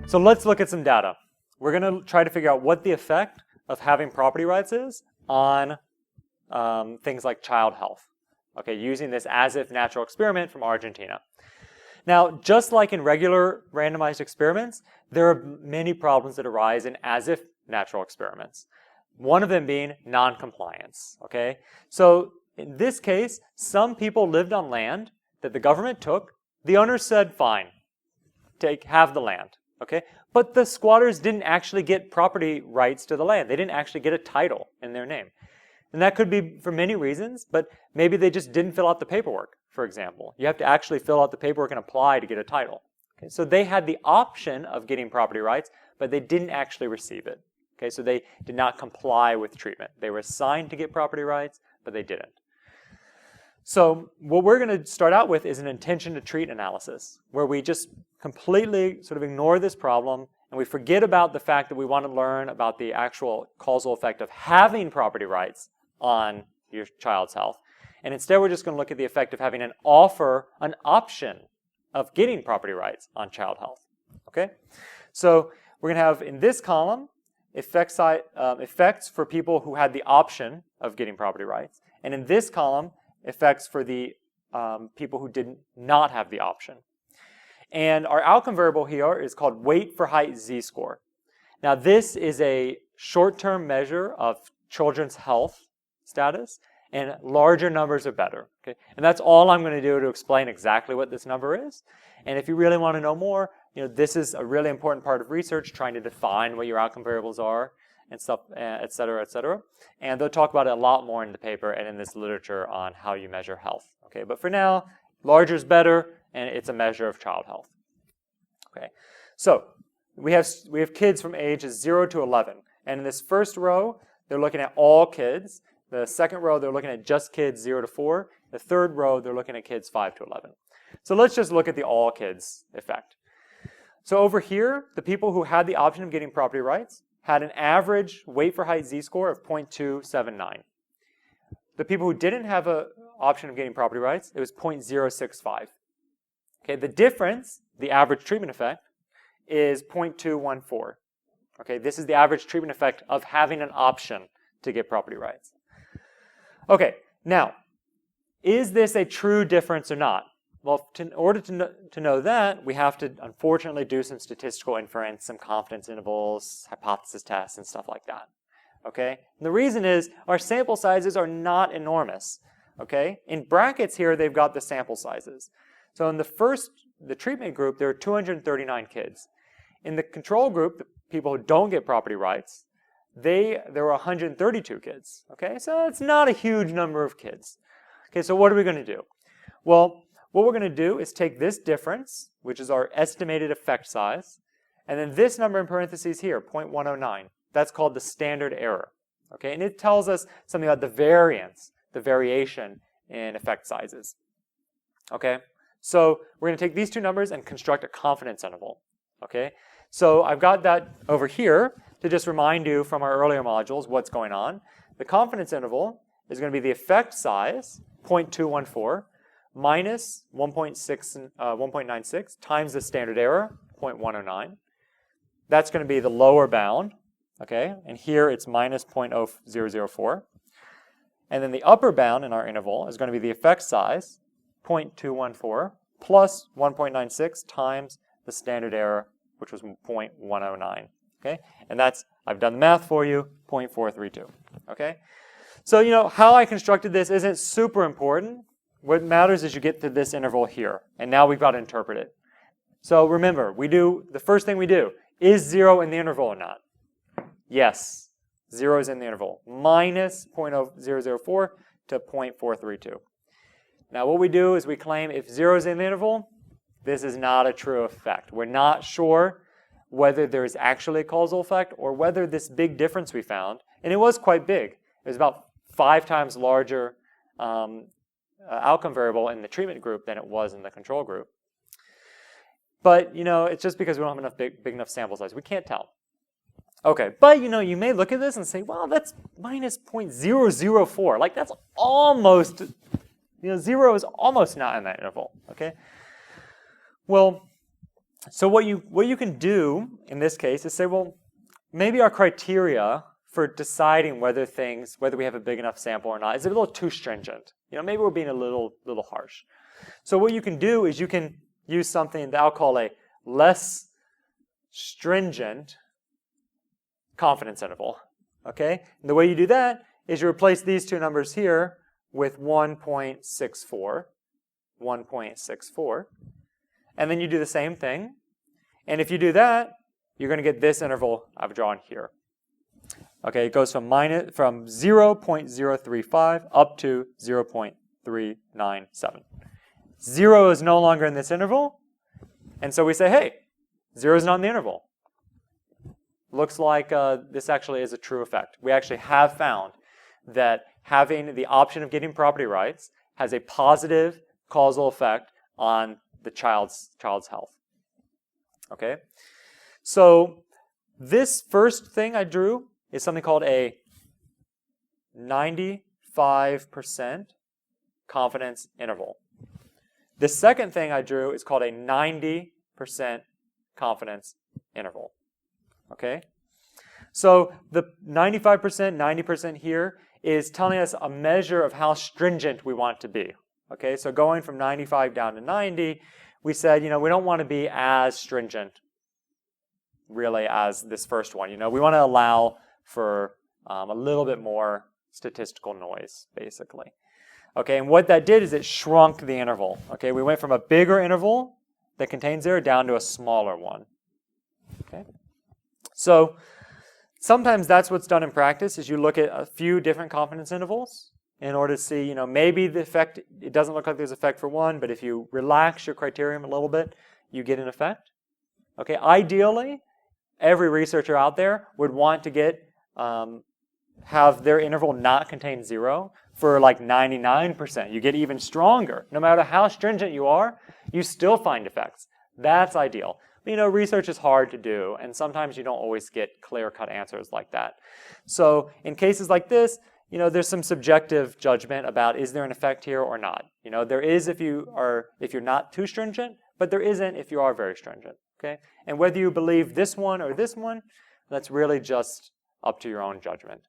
So let's look at some data. We're going to try to figure out what the effect of having property rights is on things like child health. Okay, using this as if natural experiment from Argentina. Now, just like in regular randomized experiments, there are many problems that arise in as if natural experiments. One of them being non-compliance. Okay, so in this case, some people lived on land that the government took. The owners said, fine, have the land. Okay, but the squatters didn't actually get property rights to the land. They didn't actually get a title in their name. And that could be for many reasons, but maybe they just didn't fill out the paperwork, for example. You have to actually fill out the paperwork and apply to get a title. Okay, so they had the option of getting property rights, but they didn't actually receive it. Okay, so they did not comply with treatment. They were assigned to get property rights, but they didn't. So what we're going to start out with is an intention to treat analysis, where we just completely sort of ignore this problem and we forget about the fact that we want to learn about the actual causal effect of having property rights on your child's health. And instead we're just going to look at the effect of having an option of getting property rights on child health. Okay? So we're going to have in this column effects for people who had the option of getting property rights. And in this column, effects for the people who did not have the option. And our outcome variable here is called weight for height z-score. Now this is a short-term measure of children's health status, and larger numbers are better. Okay? And that's all I'm going to do to explain exactly what this number is. And if you really want to know more, this is a really important part of research, trying to define what your outcome variables are and stuff, et cetera, et cetera. And they'll talk about it a lot more in the paper and in this literature on how you measure health. Okay, but for now, larger is better, and it's a measure of child health. Okay, so we have kids from ages 0 to 11, and in this first row, they're looking at all kids. The second row, they're looking at just kids 0 to 4. The third row, they're looking at kids 5 to 11. So let's just look at the all kids effect. So over here, the people who had the option of getting property rights had an average weight for height z-score of 0.279. The people who didn't have an option of getting property rights, it was 0.065. Okay, the difference, the average treatment effect, is 0.214. Okay, this is the average treatment effect of having an option to get property rights. Okay, now, is this a true difference or not? Well, in order to know that, we have to, unfortunately, do some statistical inference, some confidence intervals, hypothesis tests, and stuff like that. Okay? And the reason is our sample sizes are not enormous. Okay? In brackets here, they've got the sample sizes. So in the treatment group, there are 239 kids. In the control group, the people who don't get property rights, there were 132 kids. Okay? So it's not a huge number of kids. Okay, so what are we going to do? Well, what we're going to do is take this difference, which is our estimated effect size, and then this number in parentheses here, 0.109. That's called the standard error. Okay, and it tells us something about the variance, the variation in effect sizes. Okay, so we're going to take these two numbers and construct a confidence interval. Okay, so I've got that over here to just remind you from our earlier modules what's going on. The confidence interval is going to be the effect size, 0.214, minus 1.96 times the standard error, 0.109. That's going to be the lower bound, okay? And here it's minus 0.0004. And then the upper bound in our interval is going to be the effect size, 0.214, plus 1.96 times the standard error, which was 0.109, okay? And that's, I've done the math for you, 0.432, okay? So, how I constructed this isn't super important. What matters is you get to this interval here, and now we've got to interpret it. So remember, the first thing we do, is 0 in the interval or not? Yes, 0 is in the interval, minus 0.004 to 0.432. Now what we do is we claim if 0 is in the interval, this is not a true effect. We're not sure whether there is actually a causal effect or whether this big difference we found, and it was quite big. It was about 5 times larger outcome variable in the treatment group than it was in the control group. But, it's just because we don't have enough big enough sample size. We can't tell. Okay, but, you may look at this and say, well, that's minus 0.004. Like, that's almost, 0 is almost not in that interval, okay? Well, So what you can do in this case is say, well, maybe our criteria for deciding whether we have a big enough sample or not is a little too stringent. Maybe we're being a little harsh. So what you can do is you can use something that I'll call a less stringent confidence interval. Okay? And the way you do that is you replace these two numbers here with 1.64, and then you do the same thing. And if you do that, you're going to get this interval I've drawn here. Okay, it goes from 0.035 up to 0.397. 0 is no longer in this interval, and so we say, hey, 0 is not in the interval. Looks like this actually is a true effect. We actually have found that having the option of getting property rights has a positive causal effect on the child's health. Okay, so this first thing I drew is something called a 95% confidence interval. The second thing I drew is called a 90% confidence interval. Okay, so the 95%, 90% here is telling us a measure of how stringent we want to be. Okay, so going from 95 down to 90, we said, we don't want to be as stringent, really, as this first one. We want to allow for a little bit more statistical noise, basically. Okay, and what that did is it shrunk the interval. Okay, we went from a bigger interval that contains 0 down to a smaller one. Okay, so sometimes that's what's done in practice, is you look at a few different confidence intervals in order to see, maybe the effect, it doesn't look like there's an effect for one, but if you relax your criterion a little bit, you get an effect. Okay, ideally, every researcher out there would want to get, have their interval not contain 0 for like 99%. You get even stronger. No matter how stringent you are, you still find effects. That's ideal. But, research is hard to do, and sometimes you don't always get clear-cut answers like that. So in cases like this, there's some subjective judgment about, is there an effect here or not? There is if you're not too stringent, but there isn't if you are very stringent. Okay? And whether you believe this one or this one, that's really just up to your own judgment.